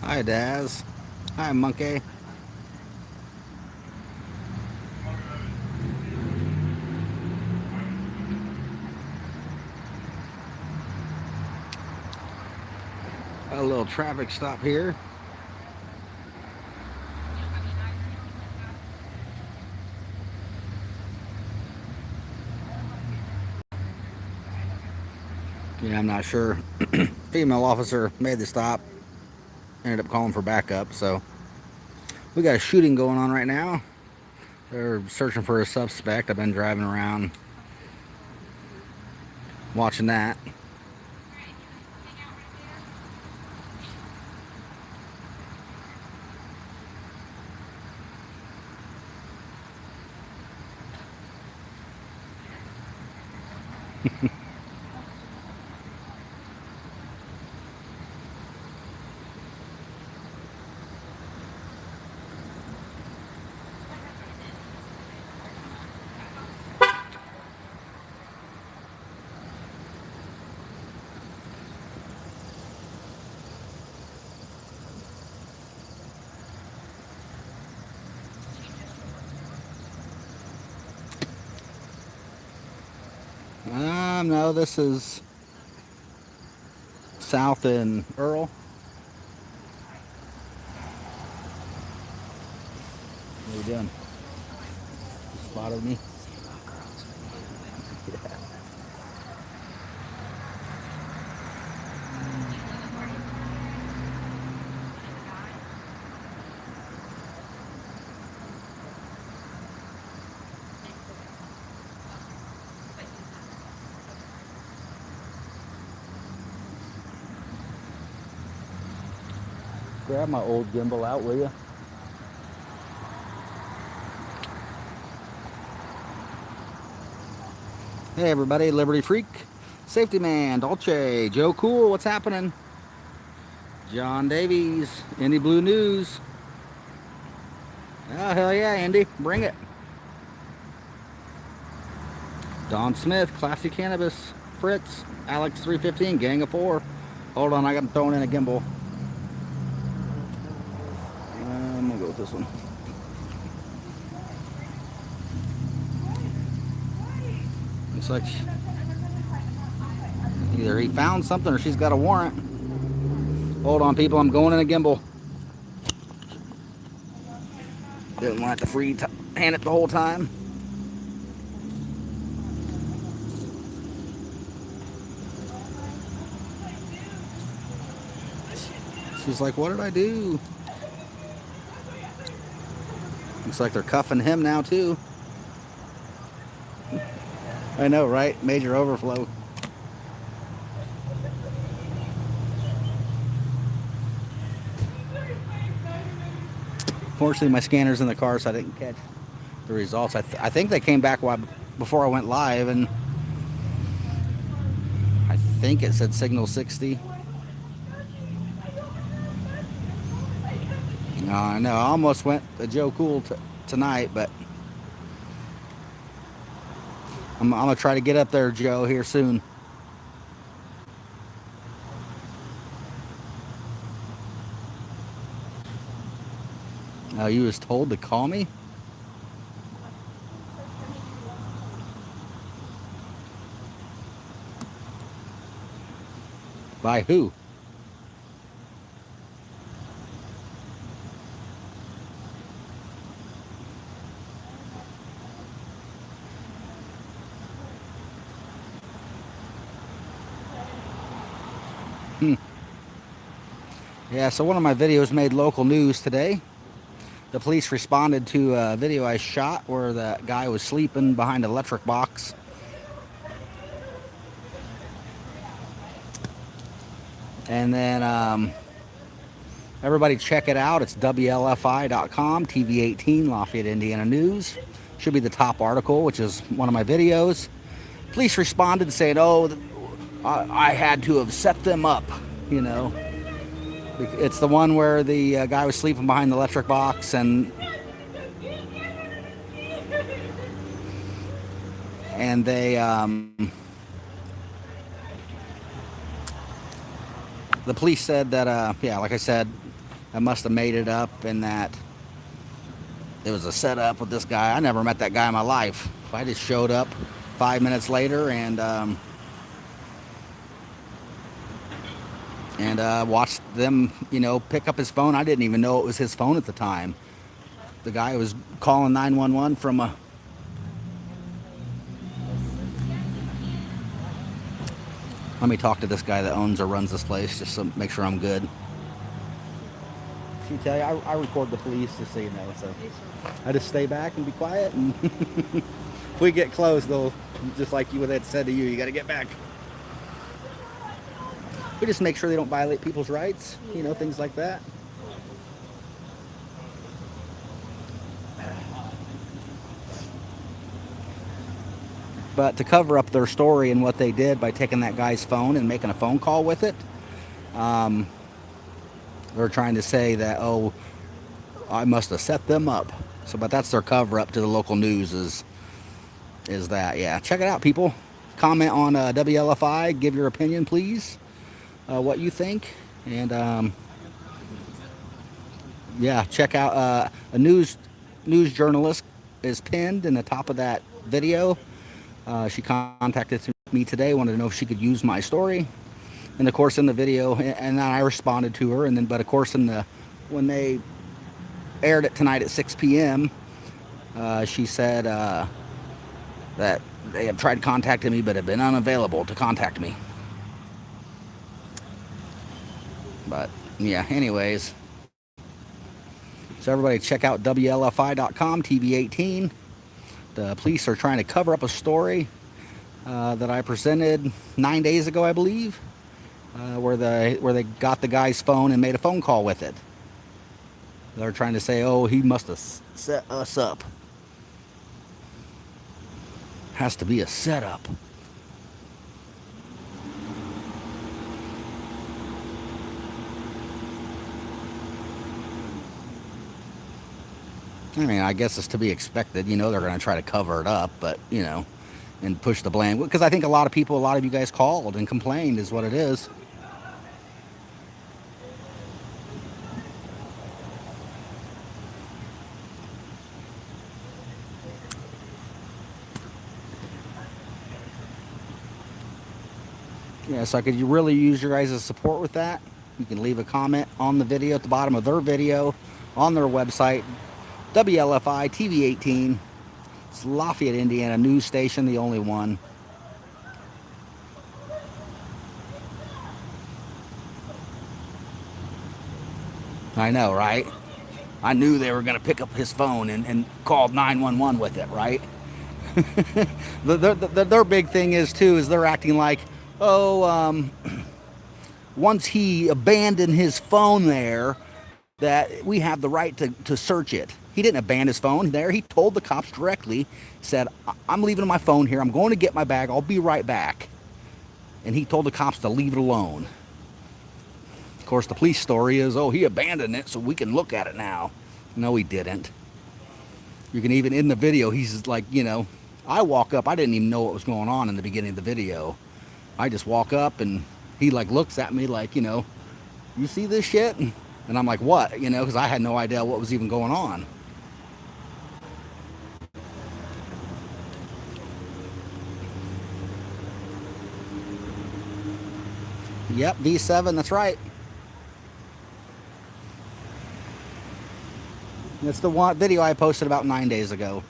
Hi, Daz. Hi, Monkey. A little traffic stop here. Yeah, I'm not sure. Female officer made the stop. Ended up calling for backup. So we got a shooting going on right now. They're searching for a suspect. I've been driving around watching that. No, this is south in Earl. What are you doing? You spotted me? Yeah. Grab my old gimbal out, will you? Hey everybody, Liberty Freak, Safety Man, Dolce, Joe Cool, what's happening? John Davies, Indy Blue News. Oh, hell yeah, Indy, bring it. Don Smith, Classy Cannabis, Fritz, Alex 315, Gang of Four. Hold on, I got him throwing in a gimbal. I'm gonna go with this one. Looks like either he found something or she's got a warrant. Hold on, people, I'm going in a gimbal. Didn't want to free hand it the whole time. She's like, what did I do? Looks like they're cuffing him now, too. I know, right? Major overflow. Fortunately, my scanner's in the car, so I didn't catch the results. I think they came back before I went live, and I think it said signal 60. I know. I almost went to Joe Cool tonight, but I'm going to try to get up there, Joe, here soon. You was told to call me? By who? Yeah, so one of my videos made local news today. The police responded to a video I shot where the guy was sleeping behind an electric box. And then everybody check it out. It's WLFI.com, TV18, Lafayette, Indiana News. Should be the top article, which is one of my videos. Police responded saying, oh, I had to have set them up, you know. It's the one where the guy was sleeping behind the electric box, and they the police said that yeah, like I said, I must have made it up, and that it was a setup with this guy. I never met that guy in my life. I just showed up 5 minutes later and watched them, pick up his phone. I didn't even know it was his phone at the time. The guy was calling 911 from a... Let me talk to this guy that owns or runs this place just to make sure I'm good. She tell you, I record the police just so you know. So I just stay back and be quiet. And if we get close, they'll, just like you had said to you, you got to get back. We just make sure they don't violate people's rights, things like that. But to cover up their story and what they did by taking that guy's phone and making a phone call with it, they're trying to say that, oh, I must have set them up. So, but that's their cover up to the local news is that. Yeah, check it out, people. Comment on WLFI. Give your opinion, please. What you think, and yeah, check out a news journalist is pinned in the top of that video. She contacted me today, wanted to know if she could use my story, and of course in the video, and then I responded to her, and then but of course when they aired it tonight at 6 p.m. She said that they have tried contacting me but have been unavailable to contact me. But yeah, anyways, so everybody check out WLFI.com, TV 18. The police are trying to cover up a story that I presented 9 days ago, I believe, where they got the guy's phone and made a phone call with it. They're trying to say, oh, he must have set us up. Has to be a setup. I mean, I guess it's to be expected. They're going to try to cover it up, but, and push the blame. Because I think a lot of you guys called and complained is what it is. Yeah, so I could really use your guys' support with that. You can leave a comment on the video at the bottom of their video on their website. WLFI TV 18. It's Lafayette, Indiana news station, the only one. I know, right? I knew they were going to pick up his phone and called 911 with it, right? Their big thing is they're acting like, once he abandoned his phone there, that we have the right to search it. He didn't abandon his phone there. He told the cops directly, said, I'm leaving my phone here. I'm going to get my bag. I'll be right back. And he told the cops to leave it alone. Of course, the police story is, oh, he abandoned it so we can look at it now. No, he didn't. You can even, in the video, he's like, I walk up. I didn't even know what was going on in the beginning of the video. I just walk up and he looks at me like, you see this shit? And I'm like, what? Because I had no idea what was even going on. Yep, V7, that's right. That's the one video I posted about 9 days ago.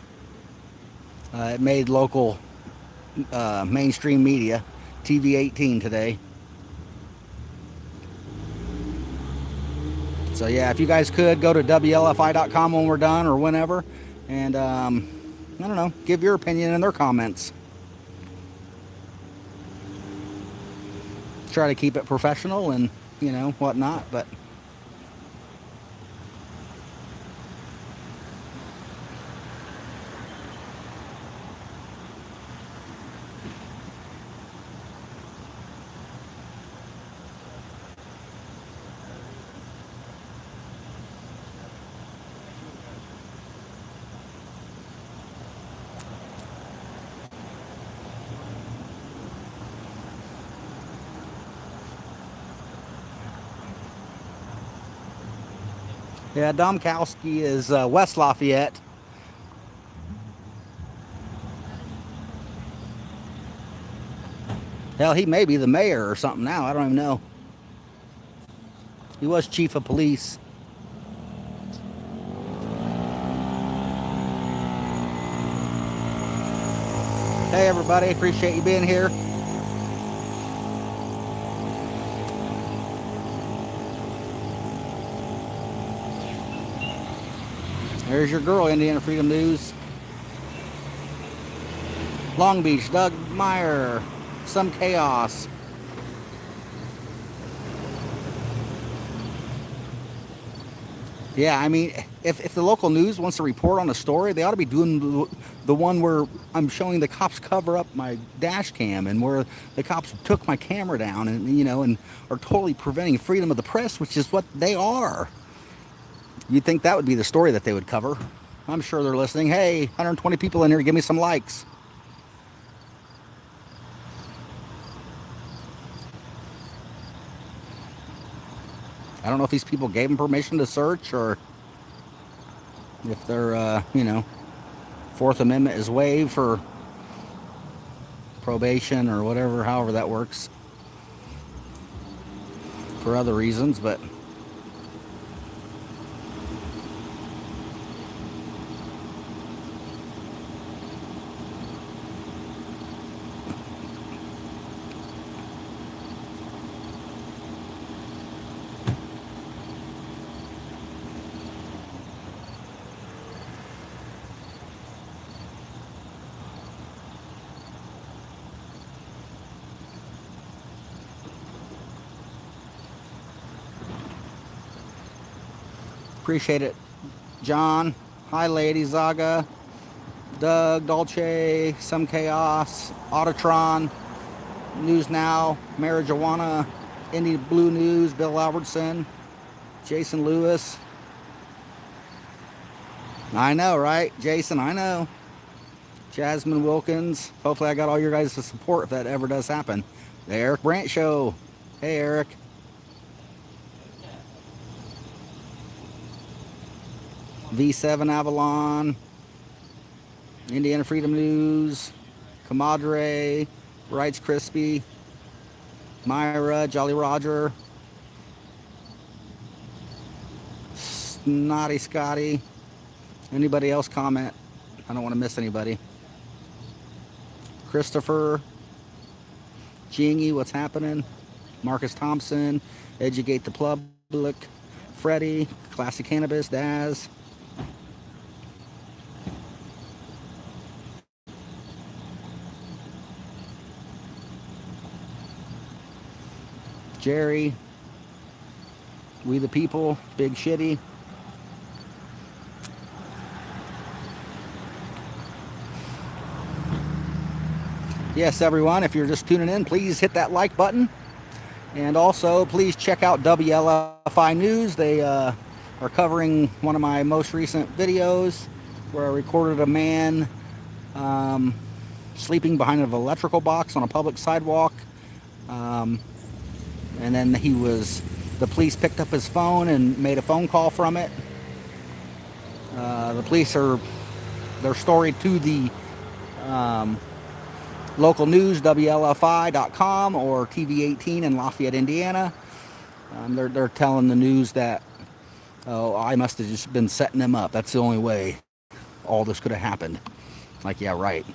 It made local mainstream media, TV 18 today. So yeah, if you guys could go to WLFI.com when we're done or whenever, and I don't know, give your opinion in their comments. Try to keep it professional and whatnot, but Yeah, Domkowski is West Lafayette. Hell, he may be the mayor or something now. I don't even know. He was chief of police. Hey, everybody. Appreciate you being here. There's your girl, Indiana Freedom News. Long Beach, Doug Meyer. Some chaos. Yeah, I mean, if the local news wants to report on a story, they ought to be doing the one where I'm showing the cops cover up my dash cam and where the cops took my camera down and, you know, and are totally preventing freedom of the press, which is what they are. You'd think that would be the story that they would cover. I'm sure they're listening. Hey, 120 people in here, give me some likes. I don't know if these people gave them permission to search or if their, you know, Fourth Amendment is waived for probation or whatever, however that works for other reasons, but appreciate it, John. Hi, lady Zaga, Doug, Dolce, Some Chaos, Autotron, News Now, Marijuana, Indie Blue News, Bill Albertson, Jason Lewis. I know, right, Jason? I know. Jasmine Wilkins. Hopefully, I got all your guys' support if that ever does happen. The Eric Brandt Show. Hey, Eric. V7 Avalon, Indiana Freedom News, Comadre, Wrights Crispy, Myra, Jolly Roger, Snotty Scotty. Anybody else comment? I don't want to miss anybody. Christopher, Jingy, what's happening? Marcus Thompson, Educate the Public, Freddie, Classic Cannabis, Daz. Jerry, We the People, Big Shitty. Yes, everyone, if you're just tuning in, please hit that like button. And also, please check out WLFI News. They are covering one of my most recent videos where I recorded a man sleeping behind an electrical box on a public sidewalk. And then the police picked up his phone and made a phone call from it. The police their story to the local news, WLFI.com or TV18 in Lafayette, Indiana. They're telling the news that, oh, I must have just been setting them up. That's the only way all this could have happened. Like, yeah, right.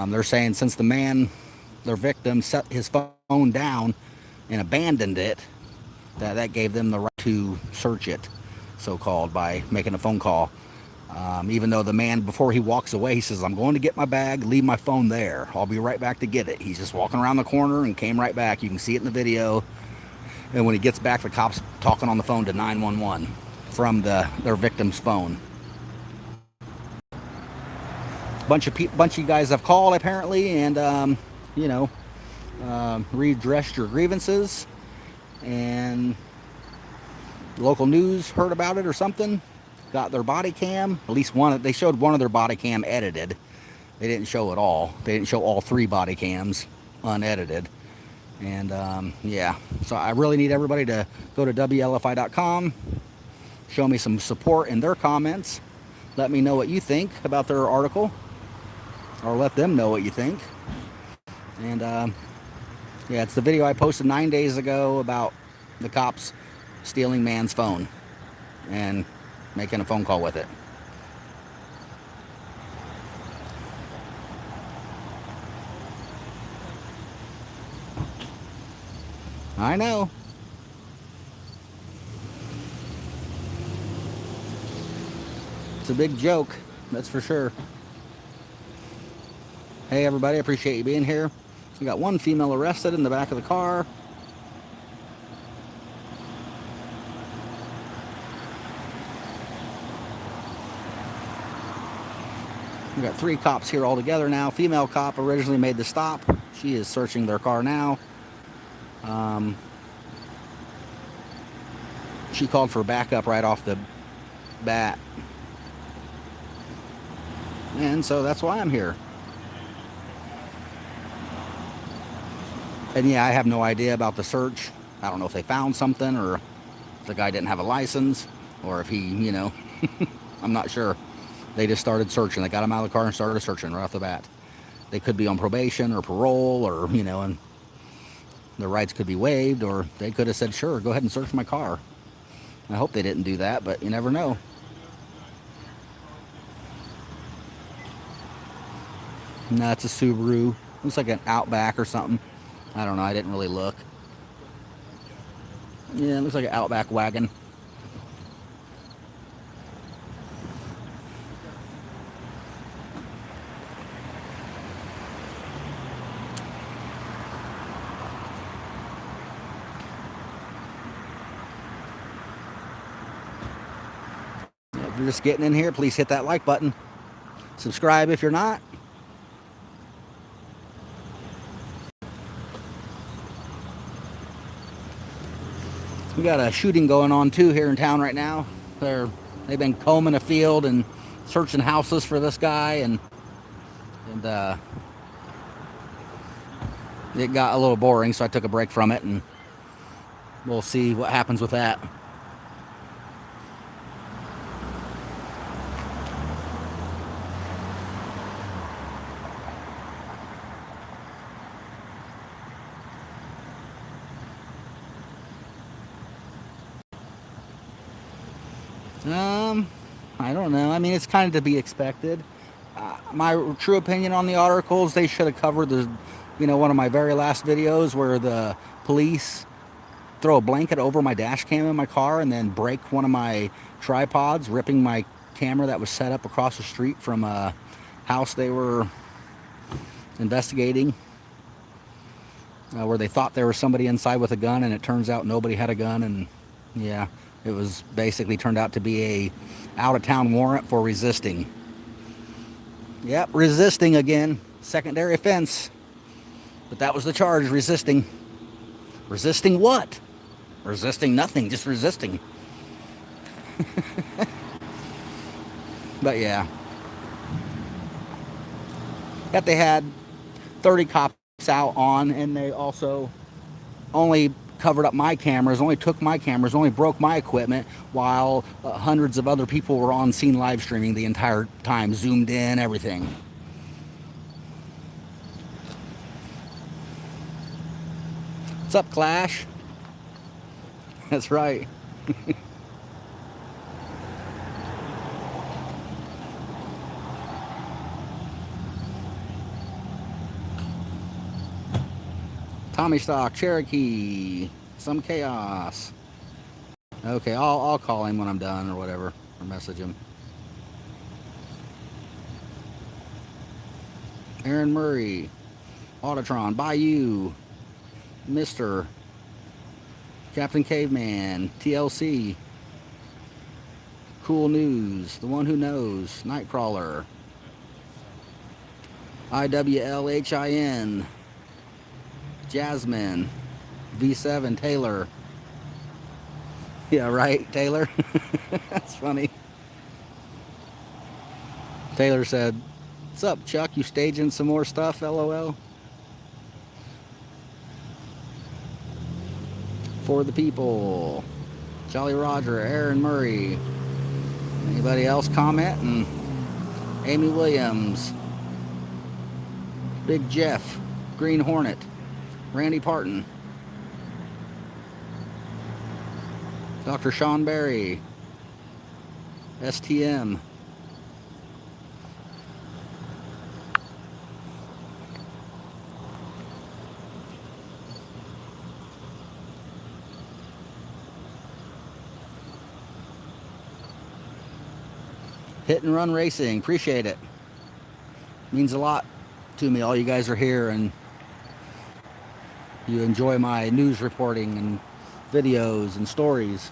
They're saying since the man, their victim, set his phone down and abandoned it, that gave them the right to search it, so-called, by making a phone call. Even though the man, before he walks away, he says, I'm going to get my bag, leave my phone there. I'll be right back to get it. He's just walking around the corner and came right back. You can see it in the video. And when he gets back, the cop's talking on the phone to 911 from their victim's phone. Bunch of you guys have called, apparently, and, you know, redressed your grievances. And local news heard about it or something. Got their body cam, at least one. They showed one of their body cam edited. They didn't show it all. They didn't show all 3 body cams unedited. And yeah, so I really need everybody to go to WLFI.com, show me some support in their comments. Let me know what you think about their article, or let them know what you think. And yeah, it's the video I posted 9 days ago about the cops stealing man's phone and making a phone call with it. I know. It's a big joke, that's for sure. Hey everybody, I appreciate you being here. We got one female arrested in the back of the car. We got 3 cops here all together now. Female cop originally made the stop. She is searching their car now. She called for backup right off the bat. And so that's why I'm here. And yeah, I have no idea about the search. I don't know if they found something, or if the guy didn't have a license, or if he, you know, I'm not sure. They just started searching. They got him out of the car and started searching right off the bat. They could be on probation or parole, or, you know, and their rights could be waived, or they could have said, sure, go ahead and search my car. I hope they didn't do that, but you never know. No, it's a Subaru. Looks like an Outback or something. I don't know. I didn't really look. Yeah, it looks like an Outback wagon. If you're just getting in here, please hit that like button. Subscribe if you're not. We got a shooting going on too here in town right now. They've been combing a field and searching houses for this guy, and it got a little boring, so I took a break from it, and we'll see what happens with that. I don't know. I mean, it's kind of to be expected. My true opinion on the articles, they should have covered the, you know, one of my very last videos where the police throw a blanket over my dash cam in my car and then break one of my tripods, ripping my camera that was set up across the street from a house they were investigating, where they thought there was somebody inside with a gun, and it turns out nobody had a gun. And yeah, it was basically turned out to be a out-of-town warrant for resisting. Yep, resisting again. Secondary offense. But that was the charge, resisting. Resisting what? Resisting nothing, just resisting. But yeah. That they had 30 cops out on, and they also only covered up my cameras, only took my cameras, only broke my equipment, while hundreds of other people were on scene live streaming the entire time, zoomed in, everything. What's up, Clash? That's right. Tommy Stock, Cherokee, some chaos. Okay, I'll call him when I'm done or whatever, or message him. Aaron Murray, Autotron, Bayou, Mr. Captain Caveman, TLC, Cool News, The One Who Knows, Nightcrawler, IWLHIN, Jasmine, V7, Taylor. Yeah, right, Taylor. That's funny. Taylor said, "What's up, Chuck? You staging some more stuff, LOL?" For the people. Jolly Roger, Aaron Murray. Anybody else comment? And Amy Williams, Big Jeff, Green Hornet, Randy Parton, Dr. Sean Berry, STM. Hit and Run Racing, appreciate it. Means a lot to me. All you guys are here and you enjoy my news reporting and videos and stories.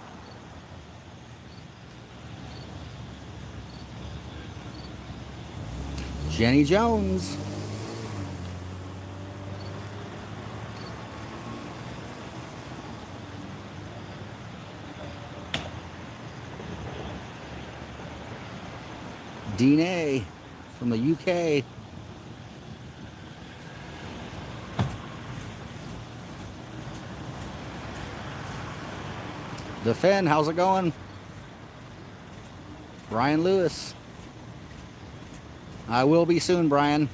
Jenny Jones. Dean A from the UK. The Finn, how's it going? Brian Lewis. I will be soon, Brian.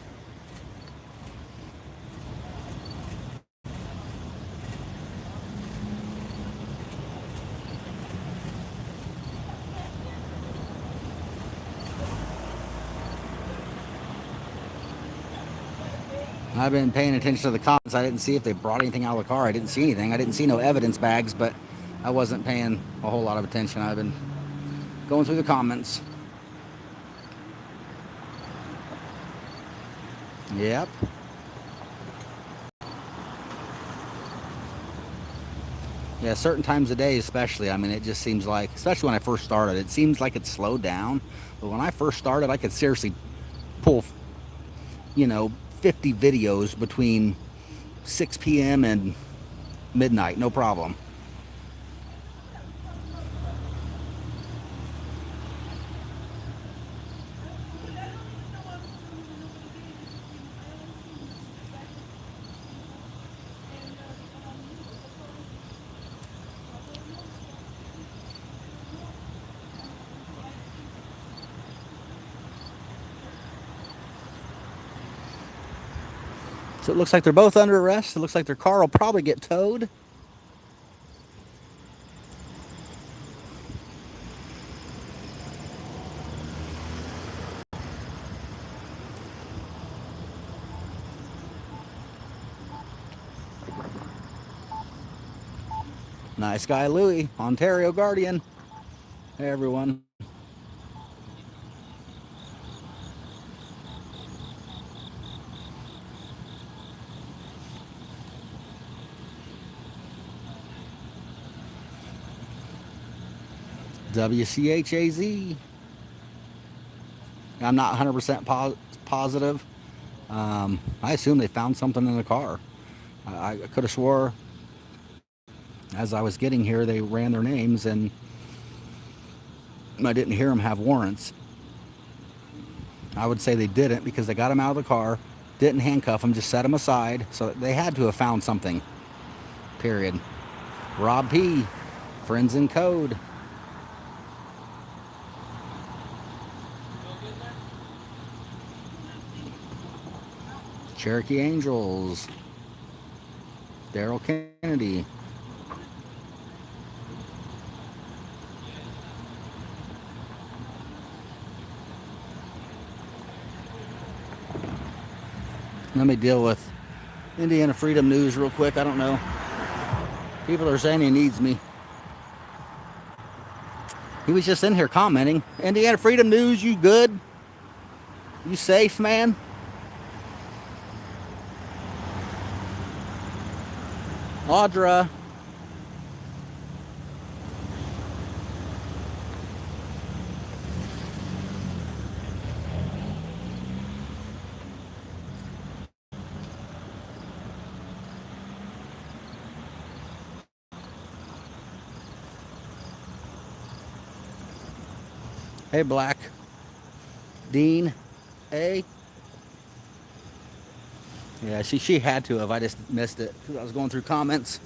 I've been paying attention to the comments. I didn't see if they brought anything out of the car. I didn't see anything. I didn't see no evidence bags, but I wasn't paying a whole lot of attention. I've been going through the comments. Yep. Yeah, certain times of day especially, I mean, it just seems like, especially when I first started, it seems like it slowed down. But when I first started, I could seriously pull, 50 videos between 6 p.m. and midnight, no problem. So it looks like they're both under arrest. It looks like their car will probably get towed. Nice guy Louie, Ontario Guardian. Hey everyone. WCHAZ. I'm not 100% positive. I assume they found something in the car. I could have swore as I was getting here they ran their names and I didn't hear them have warrants. I would say they didn't because they got them out of the car, didn't handcuff them, just set them aside. So they had to have found something, period. Rob P, Friends in Code. Cherokee Angels. Daryl Kennedy. Let me deal with Indiana Freedom News real quick. I don't know. People are saying he needs me. He was just in here commenting. Indiana Freedom News, you good? You safe, man? Audra. Hey, Black. Dean. Hey. Yeah, she had to have. I just missed it because I was going through comments.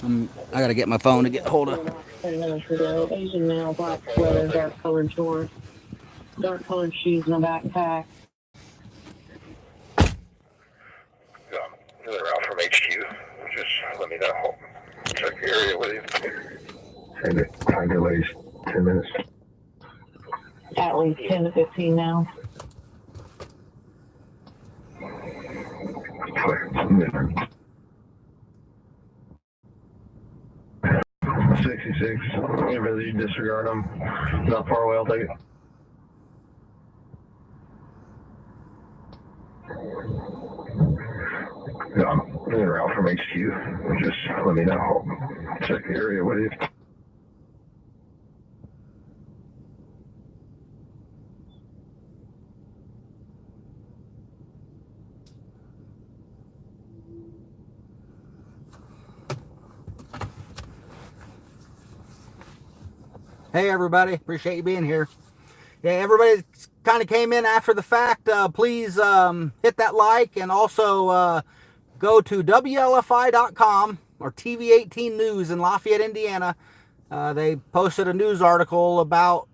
I gotta get my phone to get hold of. 10 minutes ago. Asian male, black sweater, dark colored shorts, dark colored shoes, and a backpack. Another route from HQ. Just let me know. Check the area with you. Time delays 10 minutes. At least 10 to 15 now. Clear. 66. Whether you disregard them, not far away, I'll take it. Yeah, I'm in and out from HQ. Just let me know. Check the area with you. Hey everybody, appreciate you being here. Yeah, everybody kind of came in after the fact. Please hit that like, and also go to WLFI.com or TV18 News in Lafayette, Indiana. They posted a news article about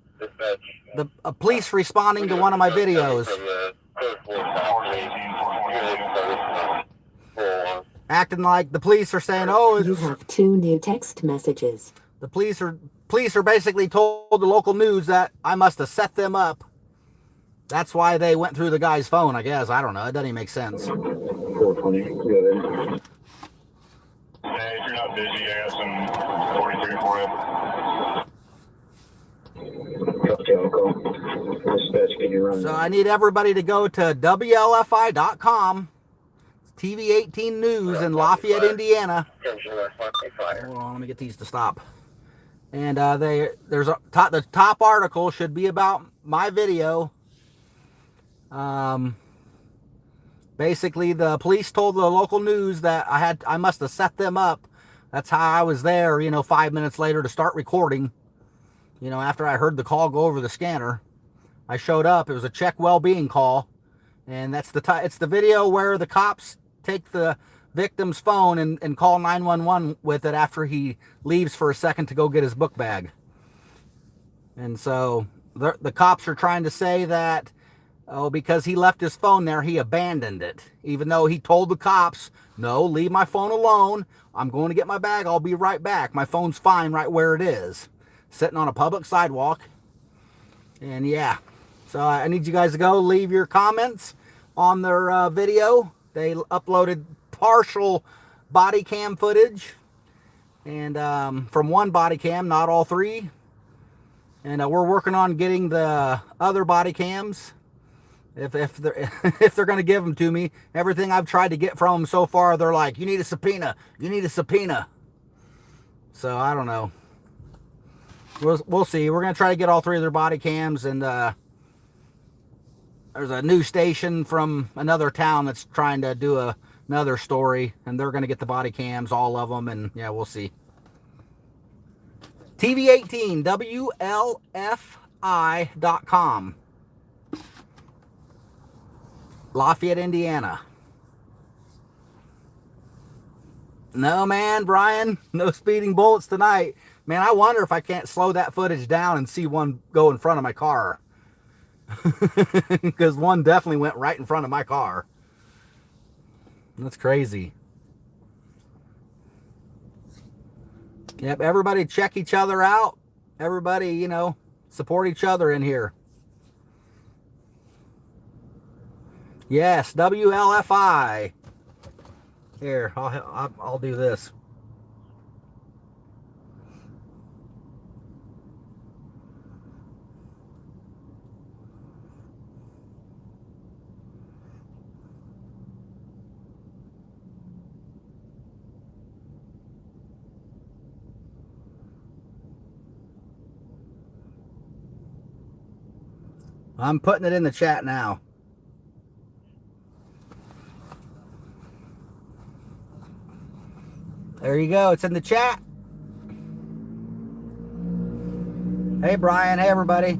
a police responding to one of my videos. Acting like the police are saying, oh, you have 2 new text messages. The police are basically told the local news that I must have set them up. That's why they went through the guy's phone, I guess. I don't know. It doesn't even make sense. 420. Hey, if you're not busy, I got some 43 for you. So I need everybody to go to WLFI.com. TV18 News in Lafayette, Indiana. Hold on, let me get these to stop. And the top article should be about my video. Basically, the police told the local news that I must have set them up. That's how I was there, 5 minutes later to start recording. After I heard the call go over the scanner, I showed up. It was a check well-being call, and it's the video where the cops take the victim's phone and call 911 with it after he leaves for a second to go get his book bag. And so the cops are trying to say that, because he left his phone there, he abandoned it. Even though he told the cops, no, leave my phone alone. I'm going to get my bag. I'll be right back. My phone's fine right where it is. Sitting on a public sidewalk. And yeah, so I need you guys to go leave your comments on their video. They uploaded partial body cam footage, and from one body cam, not all 3. And we're working on getting the other body cams if they're going to give them to me. Everything I've tried to get from them so far, they're like, you need a subpoena. You need a subpoena. So I don't know. We'll see. We're going to try to get all 3 of their body cams, and there's a news station from another town that's trying to do another story, and they're going to get the body cams, all of them, and yeah, we'll see. TV18, WLFI.com. Lafayette, Indiana. No, man, Brian, no speeding bullets tonight. Man, I wonder if I can't slow that footage down and see one go in front of my car. Because one definitely went right in front of my car. That's crazy. Yep, everybody check each other out. Everybody, support each other in here. Yes, WLFI. Here, I'll do this. I'm putting it in the chat now. There you go. It's in the chat. Hey, Brian. Hey, everybody.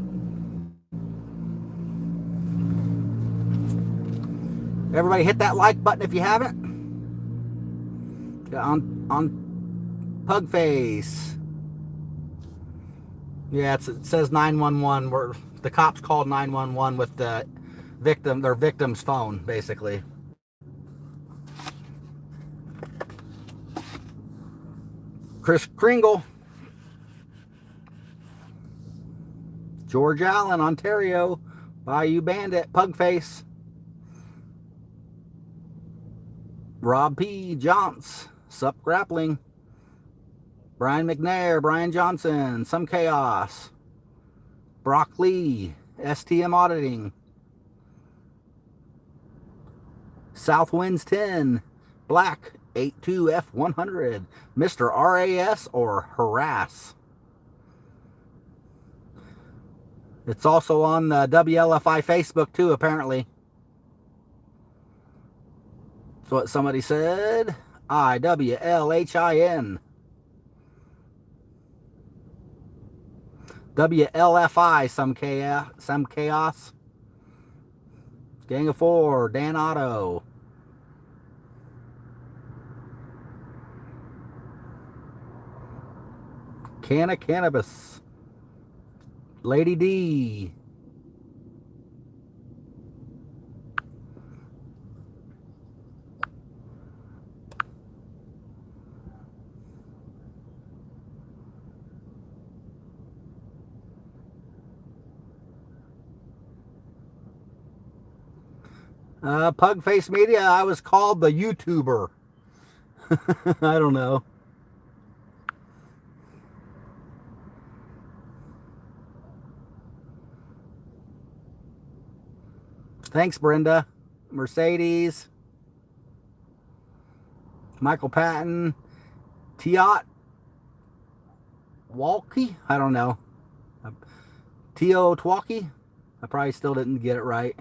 Everybody hit that like button if you haven't. On Pugface. Yeah, it says 911. Where the cops called 911 with the their victim's phone, basically. Chris Kringle. George Allen, Ontario. Bayou Bandit, Pugface. Rob P. Johns, Sup Grappling. Brian McNair, Brian Johnson, Some Chaos. Brock Lee, STM Auditing. South Winds 10, Black 82F100, Mr. RAS or Harass. It's also on the WLFI Facebook too, apparently. That's what somebody said. IWLHIN. WLFI, Some Chaos. Gang of Four, Dan Otto. Canna Cannabis. Lady D. Pugface Media, I was called the YouTuber. I don't know. Thanks, Brenda. Mercedes. Michael Patton. Tiot. Walkie? I don't know. Tio Twalkie? I probably still didn't get it right.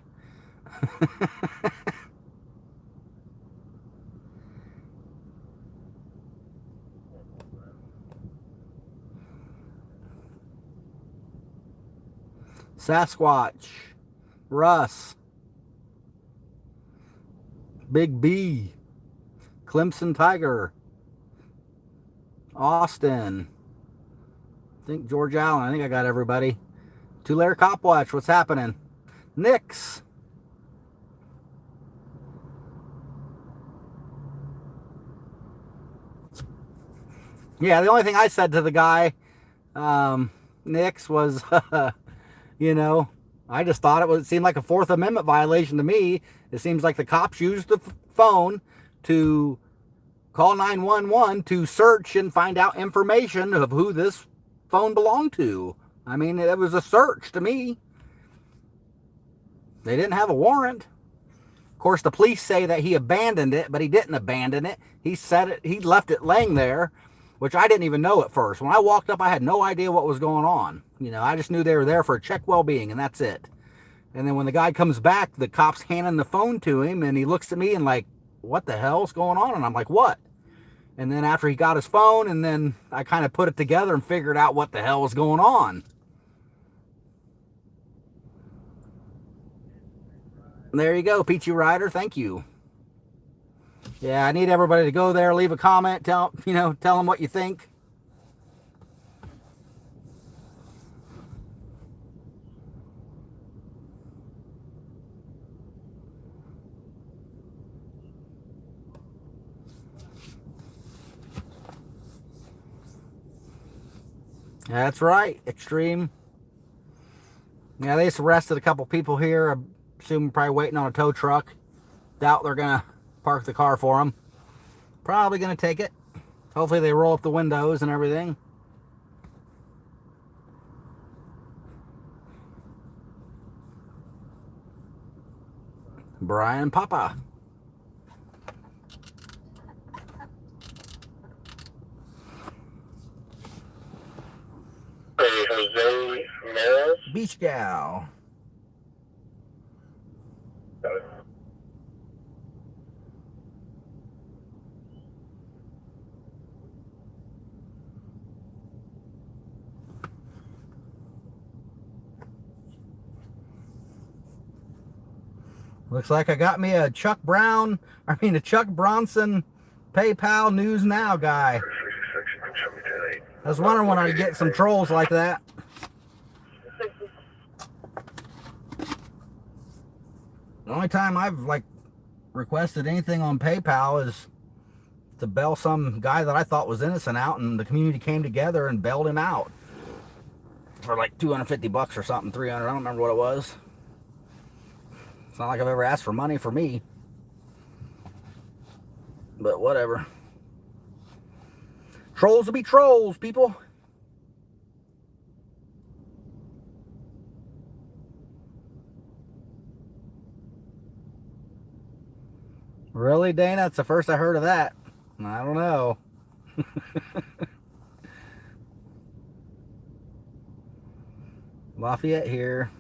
Sasquatch. Russ. Big B. Clemson Tiger. Austin. I think George Allen. I think I got everybody. Tulare Copwatch. What's happening? Nix. Yeah, the only thing I said to the guy, Nix, was, you know, I just thought it seemed like a Fourth Amendment violation to me. It seems like the cops used the phone to call 911 to search and find out information of who this phone belonged to. I mean, it was a search to me. They didn't have a warrant. Of course, the police say that he abandoned it, but he didn't abandon it. He left it laying there, which I didn't even know at first. When I walked up, I had no idea what was going on. You know, I just knew they were there for a check well-being, and that's it. And then when the guy comes back, the cop's handing the phone to him, and he looks at me and like, what the hell's going on? And I'm like, what? And then after he got his phone, and then I kind of put it together and figured out what the hell was going on. And there you go, Peachy Rider. Thank you. Yeah, I need everybody to go there, leave a comment, tell them what you think. That's right, Extreme. Yeah, they just arrested a couple people here. I assume probably waiting on a tow truck. Doubt they're going to park the car for them. Probably going to take it. Hopefully they roll up the windows and everything. Brian Papa. Hey, Jose Ramirez. Beach Gal. Looks like I got me a Chuck Bronson PayPal News Now guy. I was wondering when I'd get some trolls like that. The only time I've like requested anything on PayPal is to bail some guy that I thought was innocent out, and the community came together and bailed him out for like $250 or something, 300. I don't remember what it was. It's not like I've ever asked for money for me, but whatever. Trolls will be trolls, people. Really, Dana? It's the first I heard of that. I don't know. Lafayette here.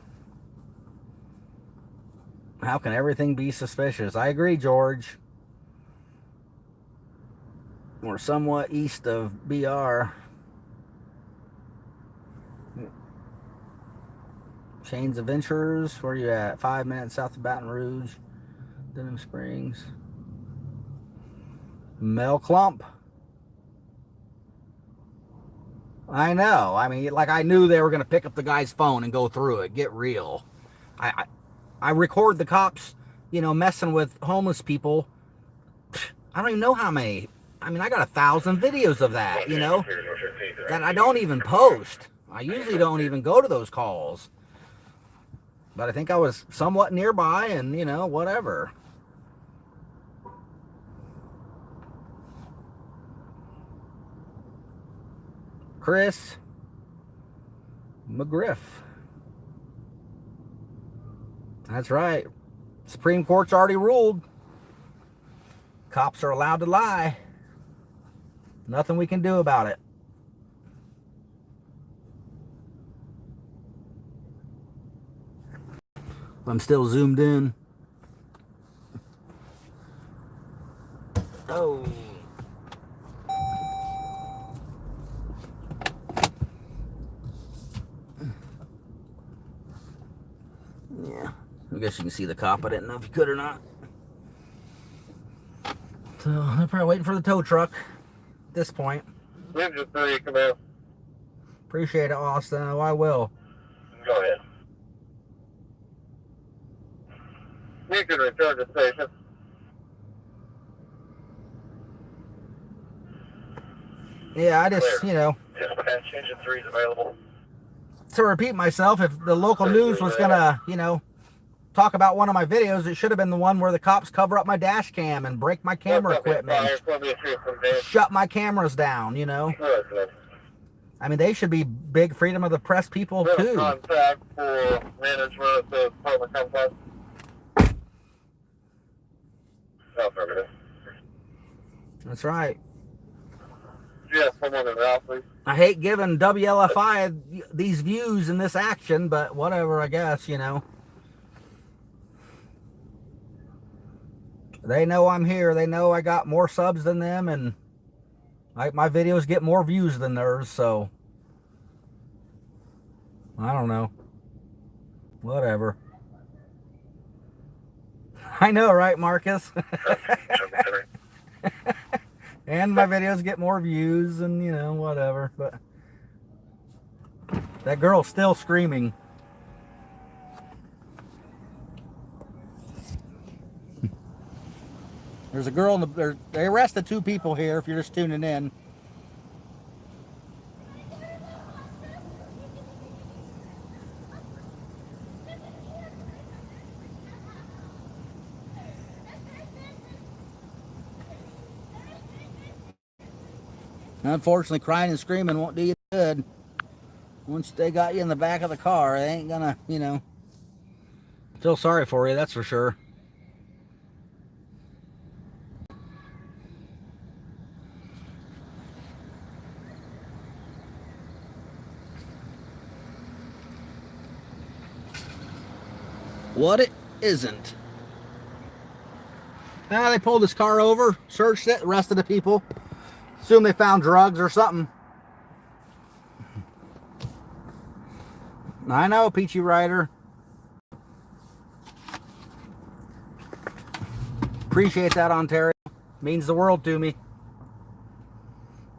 How can everything be suspicious? I agree, George. We're somewhat east of BR. Chains of Ventures. Where are you at? 5 minutes south of Baton Rouge. Denham Springs. Mel Clump. I know. I mean, like, I knew they were going to pick up the guy's phone and go through it. Get real. I record the cops, you know, messing with homeless people. I don't even know how many. I mean, I got 1,000 videos of that, you know, that I don't even post. I usually don't even go to those calls. But I think I was somewhat nearby and, you know, whatever. Chris McGriff. That's right. Supreme Court's already ruled. Cops are allowed to lie. Nothing we can do about it. I'm still zoomed in. Oh. Yeah. I guess you can see the cop. I didn't know if you could or not. So they're probably waiting for the tow truck at this point. Ninja 3, come out. Appreciate it, Austin. Oh, I will. Go ahead. You can return to station. Yeah, I just, you know, Dispatch engine 3 is available. to repeat myself, if the local news was gonna, you know, talk about one of my videos, it should have been the one where the cops cover up my dash cam and break my camera equipment, shut my cameras down, you know. I mean, they should be big freedom of the press people too. Contact for management of the department complex. Affirmative. That's right. Yes, someone in route, please. I hate giving WLFI these views in this action, but whatever, I guess, you know. They know I'm here. They know I got more subs than them, and my videos get more views than theirs, so I don't know. Whatever. I know, right, Marcus? And my videos get more views and, you know, whatever. But that girl's still screaming. There's a girl in the... They arrested 2 people here, if you're just tuning in. Unfortunately, crying and screaming won't do you good. Once they got you in the back of the car, they ain't gonna, you know, feel sorry for you, that's for sure. What it isn't. They pulled this car over, searched it, arrested the people. Assume they found drugs or something. I know, Peachy Rider. Appreciate that, Ontario. Means the world to me.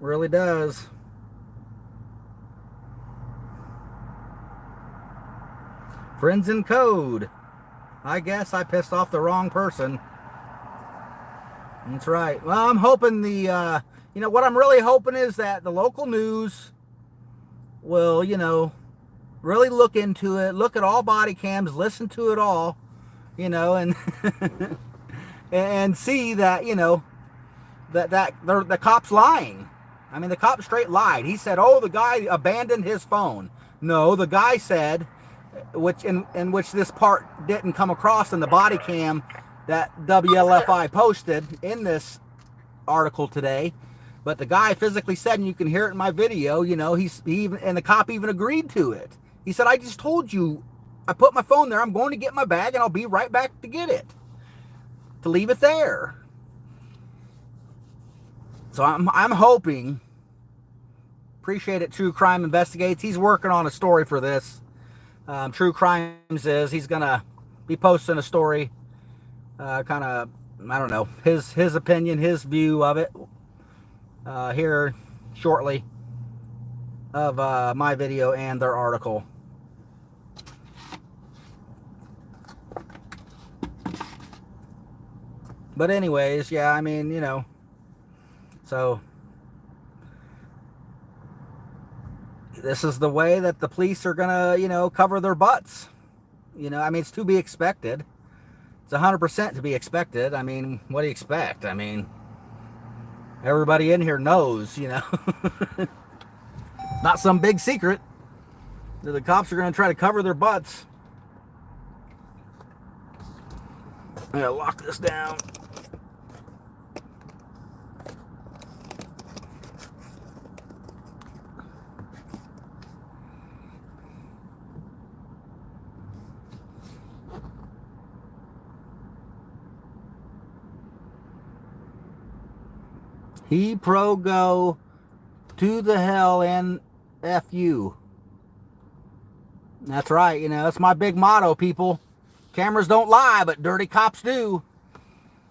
Really does. Friends in code. I guess I pissed off the wrong person. That's right. Well, I'm hoping what I'm really hoping is that the local news will, really look into it, look at all body cams, listen to it all, and and see that, that the cop's lying. I mean, the cop straight lied. He said, "Oh, the guy abandoned his phone." No, the guy said, in which this part didn't come across in the body cam that WLFI posted in this article today, but the guy physically said, and you can hear it in my video, and the cop even agreed to it. He said, "I just told you, I put my phone there. I'm going to get my bag, and I'll be right back to get it, to leave it there." So I'm hoping. Appreciate it. True Crime Investigates. He's working on a story for this. True Crimes he's gonna be posting a story, kind of, I don't know, his opinion, his view of it, here shortly, of my video and their article. But anyways, yeah, I mean, so this is the way that the police are gonna, cover their butts. I mean, it's to be expected. It's 100% to be expected. I mean, what do you expect? I mean, everybody in here knows, not some big secret that the cops are gonna try to cover their butts. I gotta lock this down. He pro go to the hell and F you. That's right, that's my big motto, people. Cameras don't lie, but dirty cops do.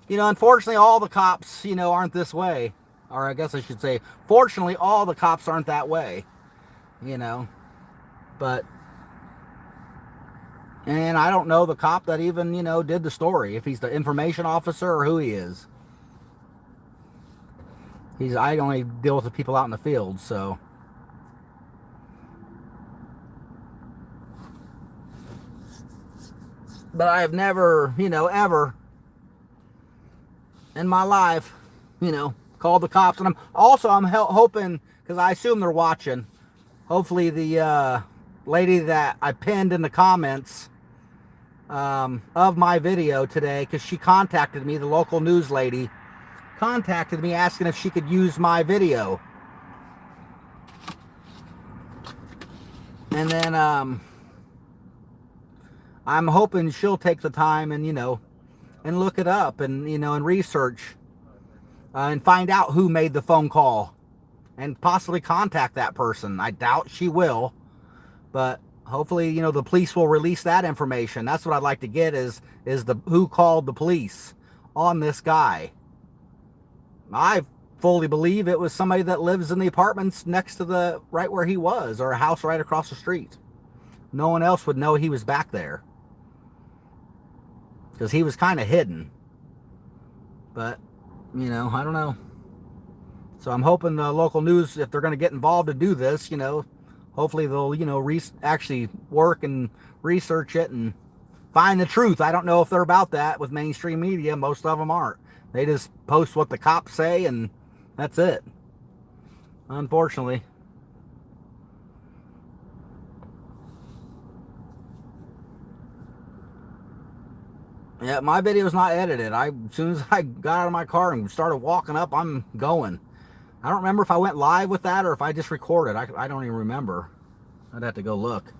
Unfortunately, all the cops, aren't this way. Or I guess I should say, fortunately, all the cops aren't that way. But, and I don't know the cop that even, did the story, if he's the information officer or who he is. I only deal with the people out in the field, so. But I have never, ever in my life, called the cops. And I'm hoping, because I assume they're watching, hopefully the lady that I pinned in the comments of my video today, because she contacted me, the local news lady, contacted me asking if she could use my video. And then I'm hoping she'll take the time and and look it up and and research and find out who made the phone call and possibly contact that person. I doubt she will, but hopefully the police will release that information. That's what I'd like to get is the who called the police on this guy. I fully believe it was somebody that lives in the apartments next to right where he was, or a house right across the street. No one else would know he was back there, because he was kind of hidden. But, I don't know. So I'm hoping the local news, if they're going to get involved to do this, hopefully they'll, actually work and research it and find the truth. I don't know if they're about that with mainstream media. Most of them aren't. They just post what the cops say, and that's it. Unfortunately. Yeah, my video's not edited. As soon as I got out of my car and started walking up, I'm going. I don't remember if I went live with that or if I just recorded. I don't even remember. I'd have to go look.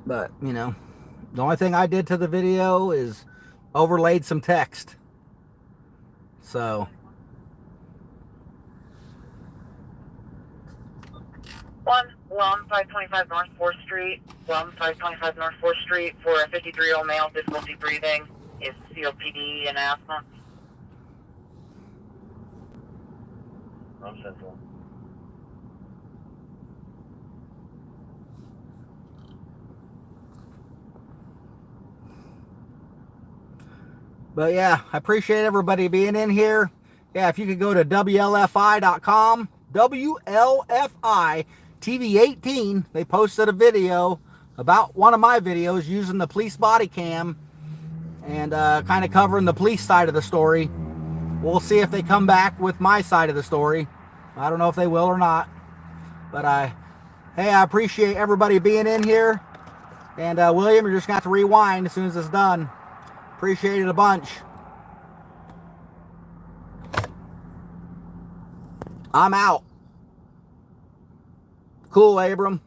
But, the only thing I did to the video is overlaid some text. So. One 525 North 4th Street. 525 North 4th Street for a 53-year-old male, difficulty breathing, is COPD and asthma. I'm Central. But yeah, I appreciate everybody being in here. Yeah, if you could go to WLFI.com, WLFI TV 18, they posted a video about one of my videos using the police body cam and kind of covering the police side of the story. We'll see if they come back with my side of the story. I don't know if they will or not. But hey, I appreciate everybody being in here. And William, you're just going to have to rewind as soon as it's done. Appreciate it a bunch. I'm out. Cool, Abram.